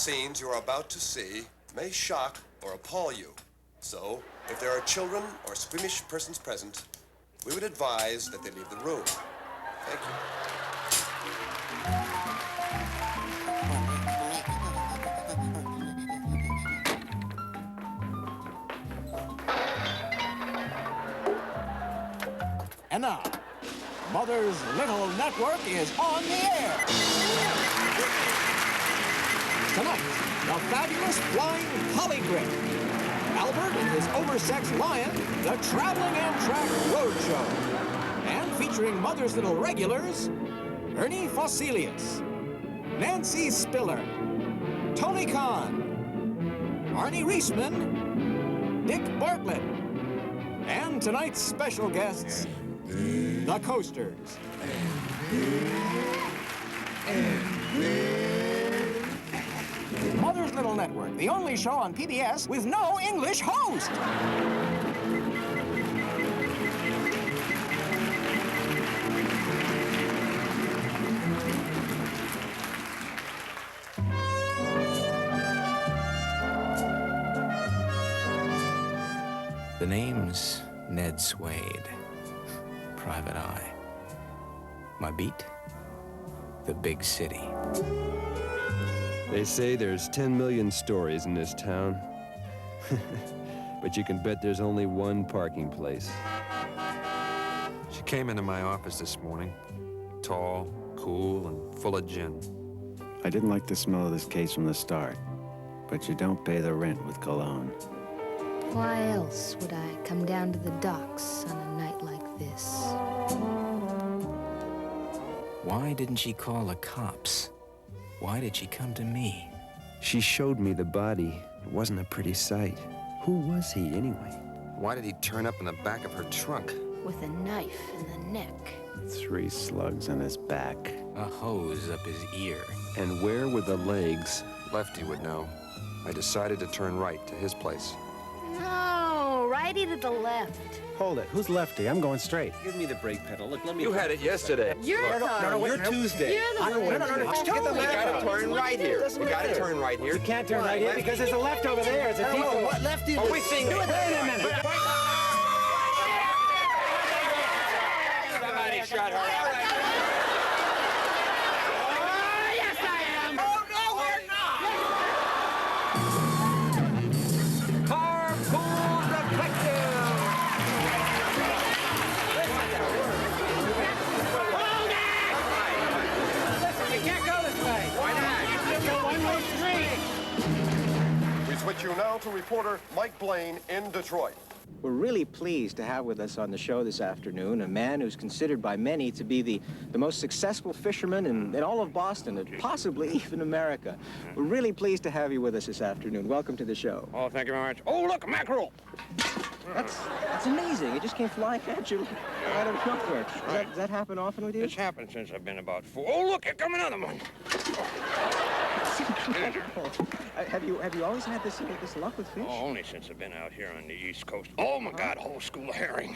scenes you are about to see may shock or appall you. So, if there are children or squeamish persons present, we would advise that they leave the room. Thank you. And now, Mother's Little Network is on the air. Tonight, the fabulous flying Polygrip. Albert and his oversexed lion, the Traveling Amtrak Roadshow. And featuring Mother's Little regulars, Ernie Fosselius, Nancy Spiller, Tony Kahn, Arnie Reisman, Dick Bartlett, and tonight's special guests, the Coasters. Mother's Little Network, the only show on PBS with no English host. The name's Ned Swade. Private Eye. My beat? The big city. They say there's 10 million stories in this town. But you can bet there's only one parking place. She came into my office this morning, tall, cool, and full of gin. I didn't like the smell of this case from the start, but you don't pay the rent with cologne. Why else would I come down to the docks on a night like this? Why didn't she call the cops? Why did she come to me? She showed me the body. It wasn't a pretty sight. Who was he, anyway? Why did he turn up in the back of her trunk? With a knife in the neck. 3 slugs in his back. A hose up his ear. And where were the legs? Lefty would know. I decided to turn right to his place. No, righty to the left. Hold it. Who's lefty? I'm going straight. Give me the brake pedal. Look, let me... You had it yesterday. You're you're Tuesday. You're the No, left. get the You gotta turn right here. You gotta turn right here. You can't turn right here because there's a left over there. It's a deep one. What lefty? Oh, we sing it. Wait a minute. Somebody shut her out. Switch you now to reporter Mike Blaine in Detroit. We're really pleased to have with us on the show this afternoon a man who's considered by many to be the most successful fisherman in all of Boston, and possibly even America. We're really pleased to have you with us this afternoon. Welcome to the show. Oh, thank you very much. Oh, look, a mackerel. That's amazing. It just came flying at you out of nowhere. Does that happen often with you? It's happened since I've been about 4. Oh, look, here come another one. Have you always had this luck with fish? Oh, only since I've been out here on the East Coast. Oh, my God, a whole school of herring.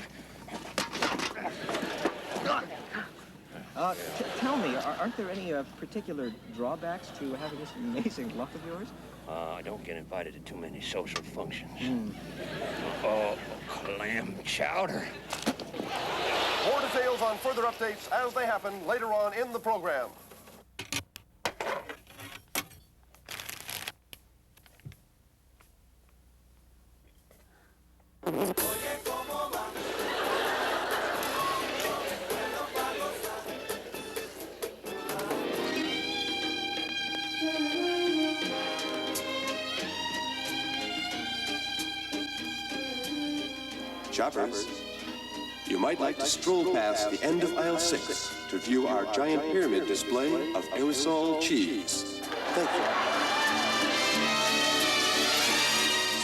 Tell me, aren't there any particular drawbacks to having this amazing luck of yours? I don't get invited to too many social functions. Oh, clam chowder. More details on further updates as they happen later on in the program. Shoppers, you might like to stroll past the end of aisle 6 to view our giant pyramid display of aerosol cheese. Thank you.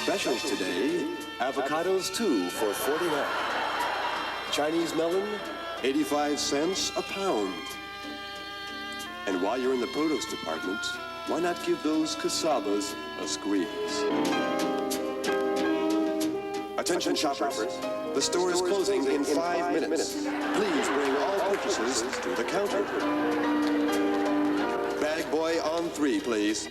Specials today, avocados 2 for $49. Chinese melon, 85 cents a pound. And while you're in the produce department, why not give those casabas a squeeze? Attention shoppers, the store is closing in 5 minutes. Please bring all purchases to the counter. Bag boy on 3, please.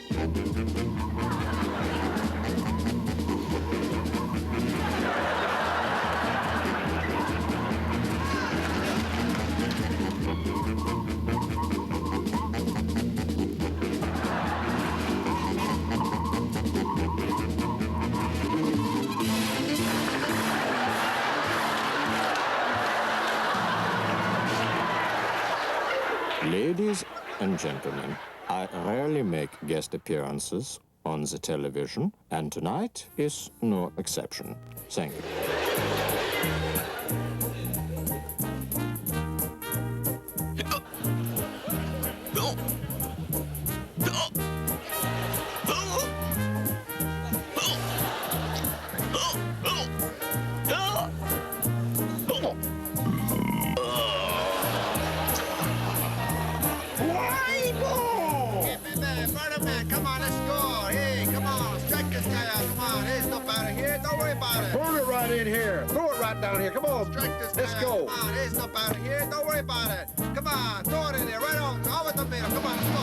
Ladies and gentlemen, I rarely make guest appearances on the television, and tonight is no exception. Thank you. Burn it right in here. Throw it right down here. Come on. Let's go. Come on, there's no powder here. Don't worry about it. Come on, throw it in there. Right on. Over the middle. Come on, let's go.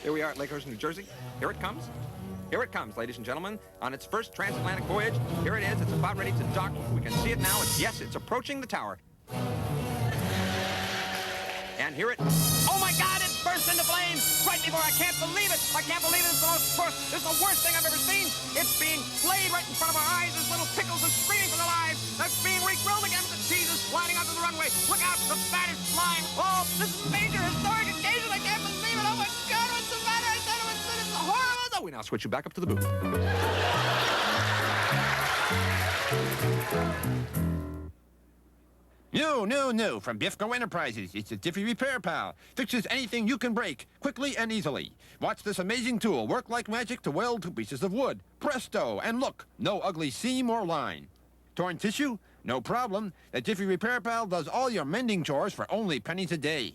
Here we are at Lakehurst, New Jersey. Here it comes. Here it comes, ladies and gentlemen, on its first transatlantic voyage. Here it is. It's about ready to dock. We can see it now. Yes, it's approaching the tower. And here it... Oh, my God, it burst into flames right before... I can't believe it. I can't believe it. It's the worst thing I've ever seen. It's being flayed right in front of our eyes. There's little pickles are screaming for their lives. That's being re-grilled again. The cheese is sliding onto the runway. Look out, the fat is flying. Oh, this is a major historic occasion. I can't believe it. Oh, my God, what's the matter? I said it was horrible. Oh, we now switch you back up to the booth. No, from Bifco Enterprises. It's a Jiffy Repair Pal. Fixes anything you can break, quickly and easily. Watch this amazing tool work like magic to weld 2 pieces of wood. Presto, and look, no ugly seam or line. Torn tissue? No problem. The Jiffy Repair Pal does all your mending chores for only pennies a day.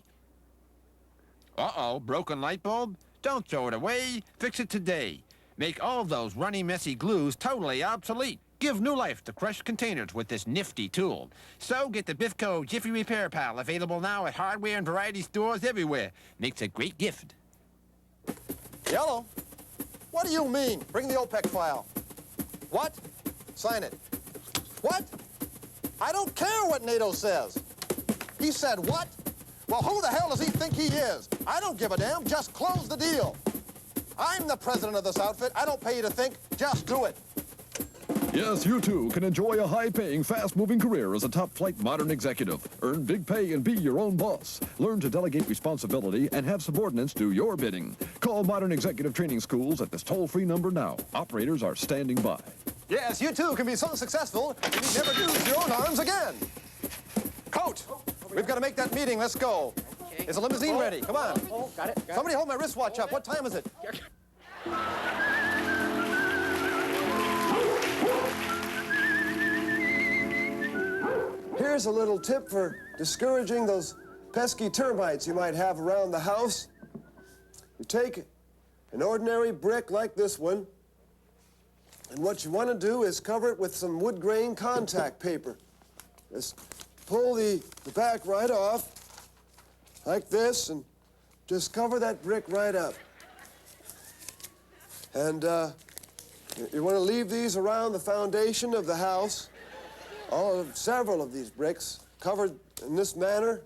Uh-oh, broken light bulb? Don't throw it away. Fix it today. Make all those runny, messy glues totally obsolete. Give new life to crushed containers with this nifty tool. So get the Bifco Jiffy Repair Pal, available now at hardware and variety stores everywhere. Makes a great gift. Yellow? What do you mean? Bring the OPEC file. What? Sign it. What? I don't care what NATO says. He said what? Well, who the hell does he think he is? I don't give a damn. Just close the deal. I'm the president of this outfit. I don't pay you to think. Just do it. Yes, you too can enjoy a high-paying, fast-moving career as a top-flight modern executive. Earn big pay and be your own boss. Learn to delegate responsibility and have subordinates do your bidding. Call Modern Executive Training Schools at this toll-free number now. Operators are standing by. Yes, you too can be so successful you need never use your own arms again. Coat, we've got to make that meeting. Let's go. Okay. Is the limousine ready? Come on. Oh, got it. Somebody hold my wristwatch up. What time is it? Here's a little tip for discouraging those pesky termites you might have around the house. You take an ordinary brick like this one, and what you want to do is cover it with some wood grain contact paper. Just pull the back right off, like this, and just cover that brick right up. And you want to leave these around the foundation of the house. Several of these bricks covered in this manner.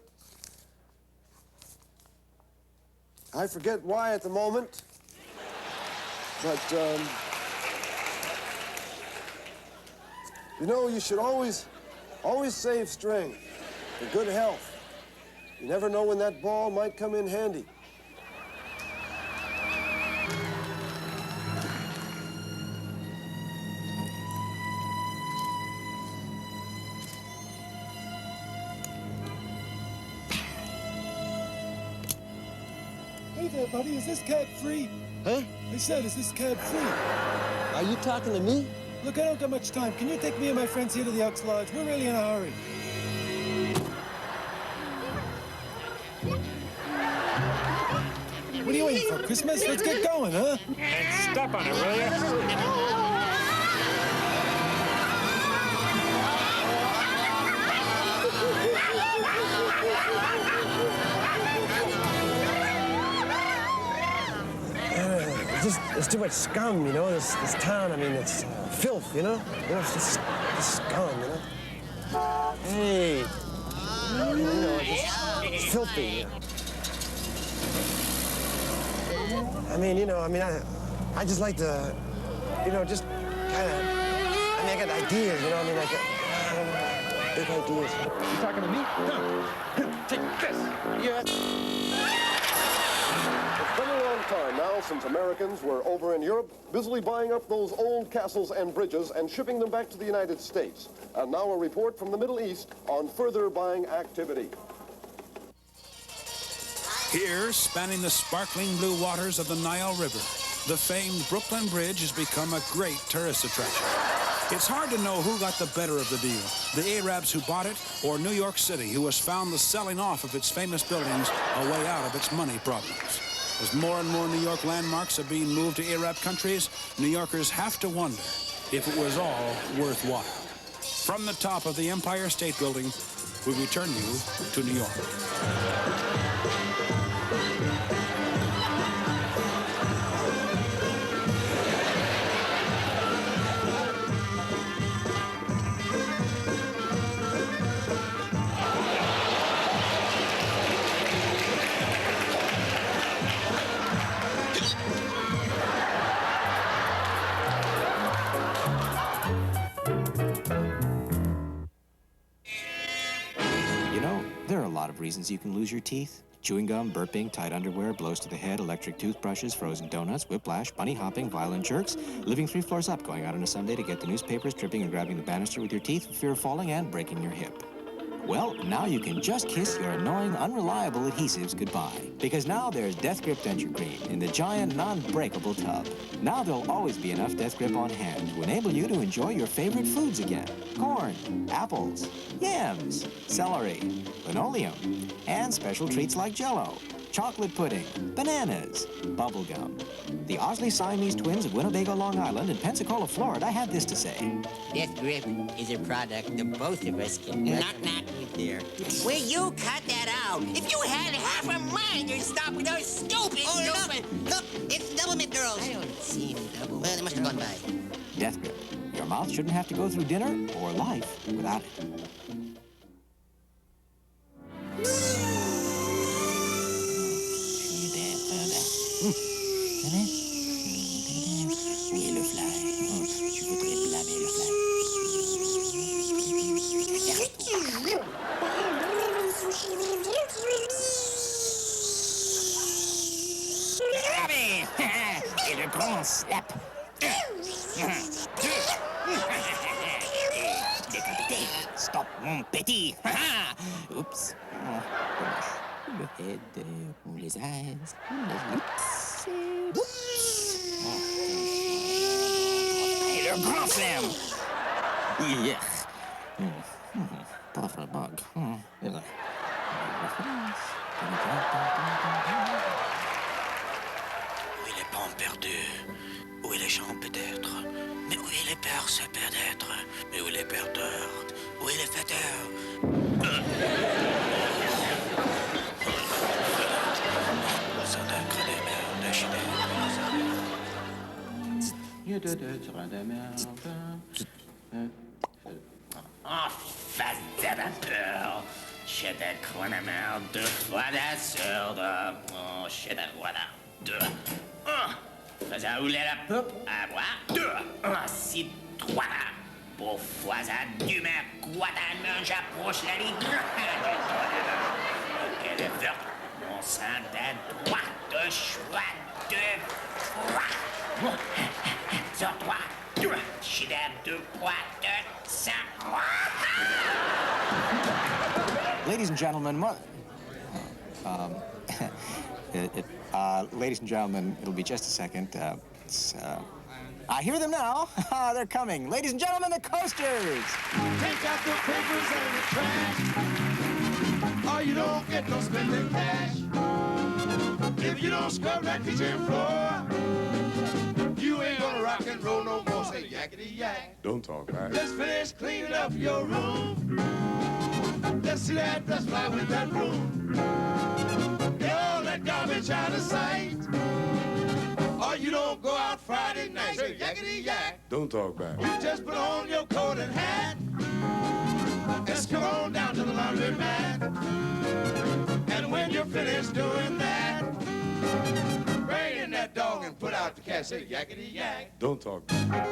I forget why at the moment, but you know, you should always save string for good health. You never know when that ball might come in handy. Hey there, buddy, is this cab free? Huh? I said, is this cab free? Are you talking to me? Look, I don't got much time. Can you take me and my friends here to the Elks Lodge? We're really in a hurry. What are you waiting for, Christmas? Let's get going, huh? And step on it, will you? There's too much scum, you know, this town. I mean, it's filth, you know? It's just scum, you know? Hey, you know, it's filthy, you know? I mean, I just like to, you know, just kind of, I I got ideas, you know, I mean, big ideas. You talking to me? Take this. Yeah. It's been a long time now since Americans were over in Europe busily buying up those old castles and bridges and shipping them back to the United States. And now a report from the Middle East on further buying activity. Here, spanning the sparkling blue waters of the Nile River, the famed Brooklyn Bridge has become a great tourist attraction. It's hard to know who got the better of the deal, the Arabs who bought it, or New York City, who has found the selling off of its famous buildings a way out of its money problems. As more and more New York landmarks are being moved to Arab countries, New Yorkers have to wonder if it was all worthwhile. From the top of the Empire State Building, we return you to New York. There are a lot of reasons you can lose your teeth. Chewing gum, burping, tight underwear, blows to the head, electric toothbrushes, frozen donuts, whiplash, bunny hopping, violent jerks, living 3 floors up, going out on a Sunday to get the newspapers, tripping and grabbing the banister with your teeth for fear of falling and breaking your hip. Well, now you can just kiss your annoying, unreliable adhesives goodbye. Because now there's Death Grip Denture Cream in the giant, non-breakable tub. Now there'll always be enough Death Grip on hand to enable you to enjoy your favorite foods again. Corn, apples, yams, celery, linoleum, and special treats like Jell-O, chocolate pudding, bananas, bubble gum. The Osley Siamese twins of Winnebago, Long Island, and Pensacola, Florida had this to say. Death Grip is a product that both of us can knock with there. Will you cut that out? If you had half a mind, you'd stop with those stupid... Oh, look, it's double mint girls. I don't see any double. Well, they must have gone by. Death Grip. Your mouth shouldn't have to go through dinner or life without it. Où est le fly? Je voudrais blâmer le fly. Et le grand slap. Décapité. Stop, mon petit. Oups. Le head, les eyes, les lips. Et le grand slam. Yeah. Pas for a bug. Où est les pommes perdues? Où est les gens peut-être? Mais où est les peurs se peut-être? Mais où est les perdeurs? Où est les fêteurs? En face de la peur, je te crois la merde 2 fois d'absurde. Oh, je te voilà 2. 1. Faisant rouler la poupe à boire. 2. 1. Si 3. Pour fois à d'humeur, quoi d'amende, j'approche la ligne. Quelle est verte, mon sang de droite, choix de froid. Sur 3. 2. Chidem 2 poids de sang. Ladies and gentlemen, ladies and gentlemen, it'll be just a second. I hear them now. They're coming. Ladies and gentlemen, the coasters. Take out the papers and the trash, or you don't get no spending cash. If you don't scrub that kitchen floor, you ain't gonna rock and roll no more. Say yakety yak. Don't talk back. Just finish cleaning up your room. Let's see that dust fly with that broom. Get all that garbage out of sight, or you don't go out Friday night. Say yakety yak. Don't talk back. You just put on your coat and hat, just come on down to the laundry mat. And when you're finished doing that, bring in that dog and put out the cat. Say yakety yak. Don't talk back.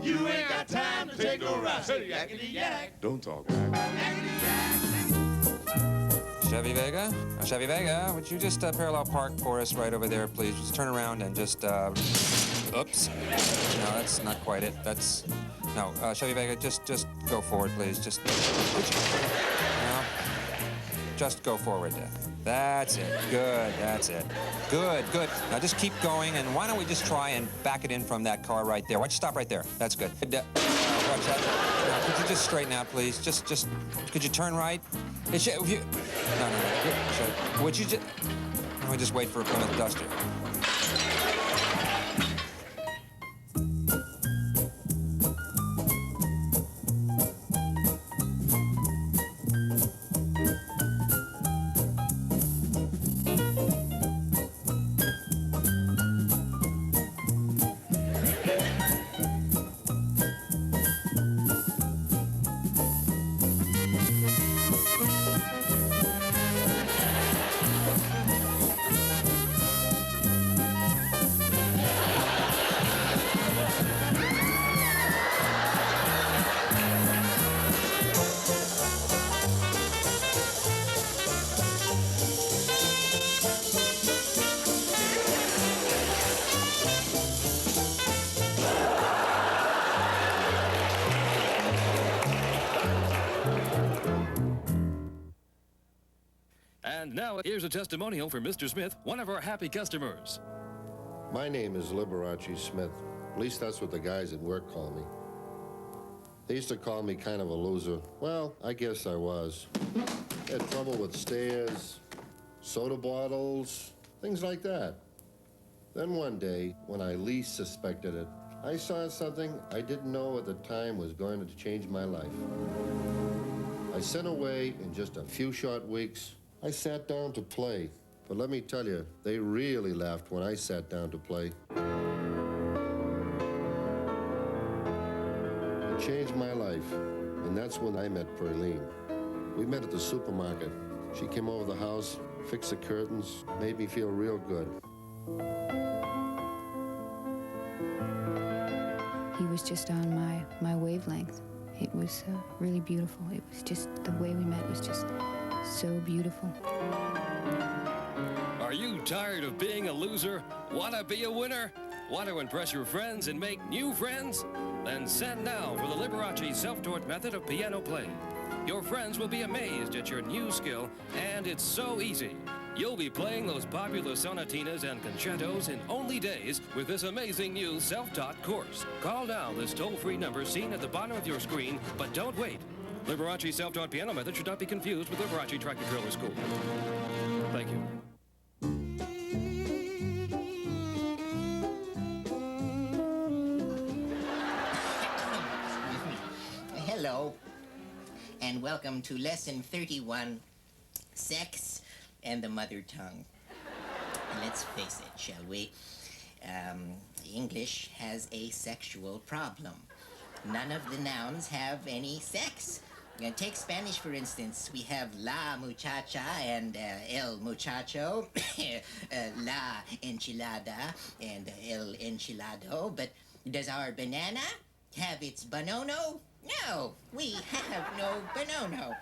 You ain't got time to take no rest. Yakety yak. Don't talk back. Chevy Vega? Chevy Vega, would you just parallel park for us right over there, please? Just turn around and just, oops. No, that's not quite it. That's, no, Chevy Vega, just go forward, please. Just go forward there. That's it. Good, that's it. Good, good. Now just keep going, and why don't we just try and back it in from that car right there? Why don't you stop right there? That's good. Watch that. Now, could you just straighten out, please? Just, could you turn right? No. Would you just... Why don't we just wait for a Plymouth Duster? And now, here's a testimonial for Mr. Smith, one of our happy customers. My name is Liberace Smith. At least that's what the guys at work call me. They used to call me kind of a loser. Well, I guess I was. Had trouble with stairs, soda bottles, things like that. Then one day, when I least suspected it, I saw something I didn't know at the time was going to change my life. I sent away in just a few short weeks. I sat down to play, but let me tell you, they really laughed when I sat down to play. It changed my life, and that's when I met Perline. We met at the supermarket. She came over the house, fixed the curtains, made me feel real good. He was just on my wavelength. It was really beautiful. It was just, the way we met was just so beautiful. Are you tired of being a loser? Want to be a winner? Want to impress your friends and make new friends? Then send now for the Liberace self-taught method of piano playing. Your friends will be amazed at your new skill, and it's so easy. You'll be playing those popular sonatinas and concertos in only days with this amazing new self-taught course. Call now this toll-free number seen at the bottom of your screen, but don't wait. Liberace self-taught piano method should not be confused with Liberace tractor-trailer school. Thank you. Hello, and welcome to Lesson 31, Sex and the Mother Tongue. Let's face it, shall we? English has a sexual problem. None of the nouns have any sex. Take Spanish, for instance. We have la muchacha and el muchacho, la enchilada and el enchilado. But does our banana have its bonono? No, we have no bonono.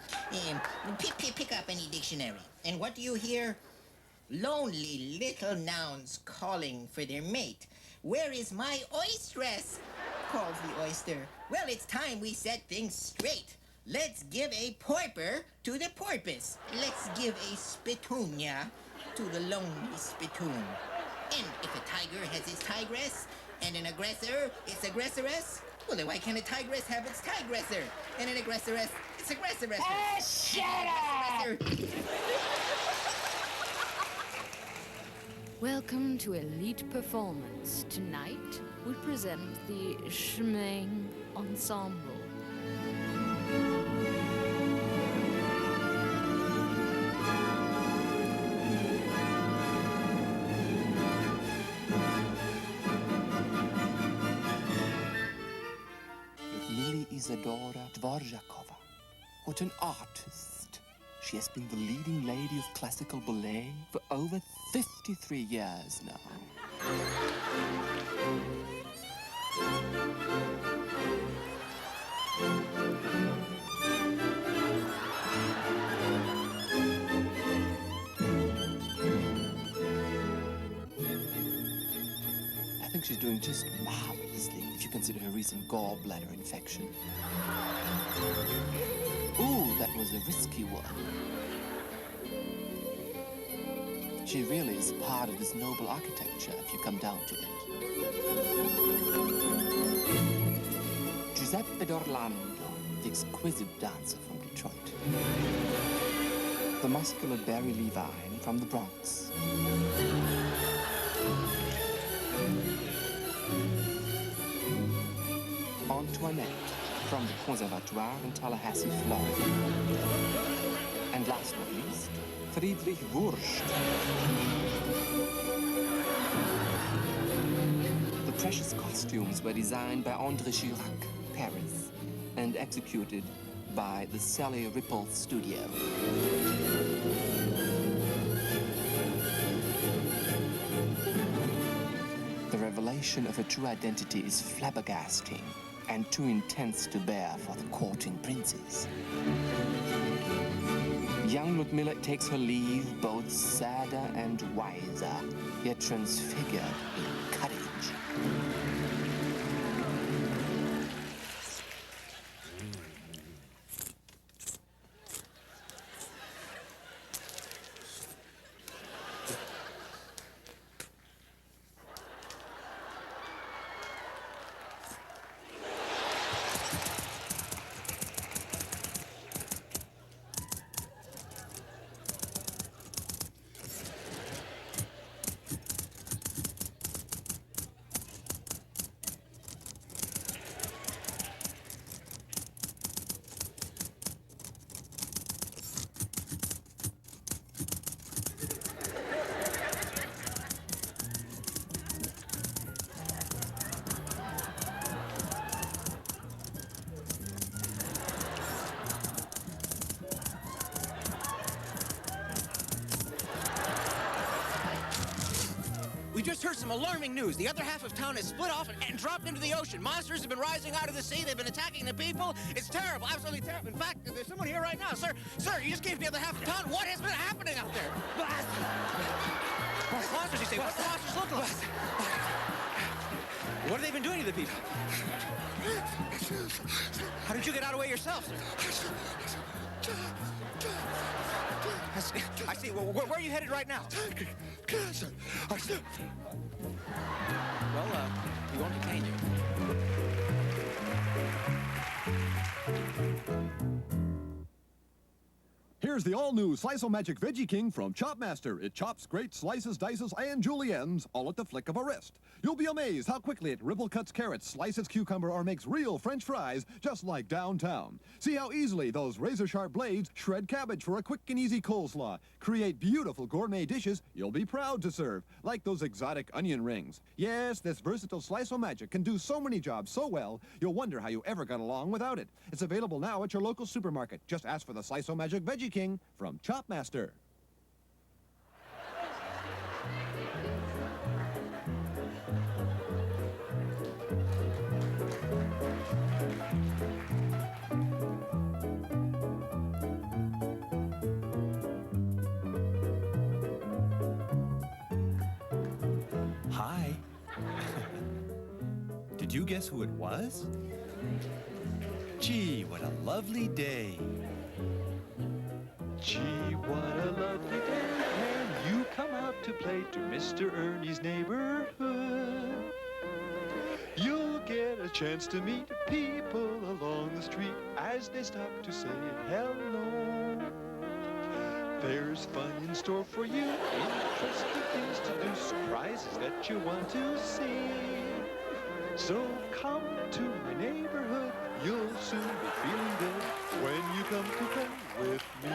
Pick up any dictionary. And what do you hear? Lonely little nouns calling for their mate. Where is my oysteress? Calls the oyster. Well, it's time we set things straight. Let's give a porper to the porpoise. Let's give a spittoon-ya to the lonely spittoon. And if a tiger has its tigress, and an aggressor its aggressoress, well, then why can't a tigress have its tigresser? And an aggressoress its aggressoress? Oh, shut up! Welcome to Elite Performance. Tonight, we present the Schming ensemble. Lily Isadora Dvorakova. What an artist. She has been the leading lady of classical ballet for over 53 years now. I think she's doing just marvelously if you consider her recent gallbladder infection. Ooh, that was a risky one. She really is part of this noble architecture if you come down to it. Giuseppe d'Orlando, the exquisite dancer from Detroit. The muscular Barry Levine from the Bronx. Antoinette from the Conservatoire in Tallahassee, Florida. And last but not least, Friedrich Wurst. The precious costumes were designed by André Chirac, Paris, and executed by the Sally Ripple Studio. The revelation of her true identity is flabbergasting and too intense to bear for the courting princes. Young Ludmilla takes her leave both sadder and wiser, yet transfigured in courage. We just heard some alarming news. The other half of town has split off and dropped into the ocean. Monsters have been rising out of the sea. They've been attacking the people. It's terrible, absolutely terrible. In fact, there's someone here right now. Sir, you just gave the other half of town. What has been happening out there? Monsters, you say? What do the monsters look like? What have they been doing to the people? How did you get out of the way yourself, sir? I see. Well, where are you headed right now? Well, we won't detain you. Here's the all-new Slice-O-Magic Veggie King from Chopmaster. It chops, grates, slices, dices, and juliennes, all at the flick of a wrist. You'll be amazed how quickly it ripple cuts carrots, slices cucumber, or makes real French fries, just like downtown. See how easily those razor-sharp blades shred cabbage for a quick and easy coleslaw. Create beautiful gourmet dishes you'll be proud to serve, like those exotic onion rings. Yes, this versatile Slice-O-Magic can do so many jobs so well, you'll wonder how you ever got along without it. It's available now at your local supermarket. Just ask for the Slice-O-Magic Veggie King from Chopmaster. Hi. Did you guess who it was? Gee, what a lovely day. Gee, what a lovely day when you come out to play to Mr. Ernie's neighborhood. You'll get a chance to meet people along the street as they stop to say hello. There's fun in store for you, interesting things to do, surprises that you want to see. So come to my neighborhood, you'll soon be feeling good when you come to play with me.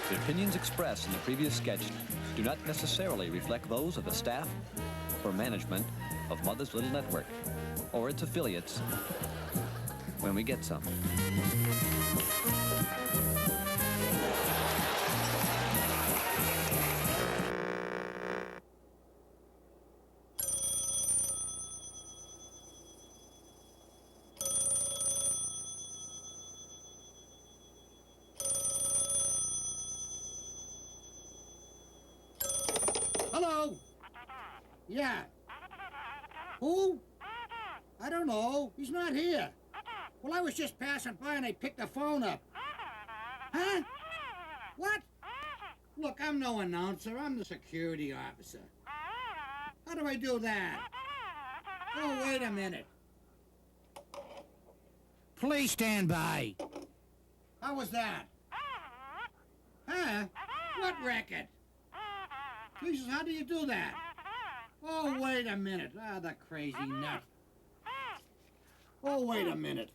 The opinions expressed in the previous sketch do not necessarily reflect those of the staff or management of Mother's Little Network or its affiliates when we get some. Hello? Yeah. Who? I don't know. He's not here. Well, I was just passing by and I picked the phone up. Huh? What? Look, I'm no announcer. I'm the security officer. How do I do that? Oh, wait a minute. Please stand by. How was that? Huh? What record? Jesus, how do you do that? Oh, wait a minute. Ah, the crazy nut. Oh, wait a minute.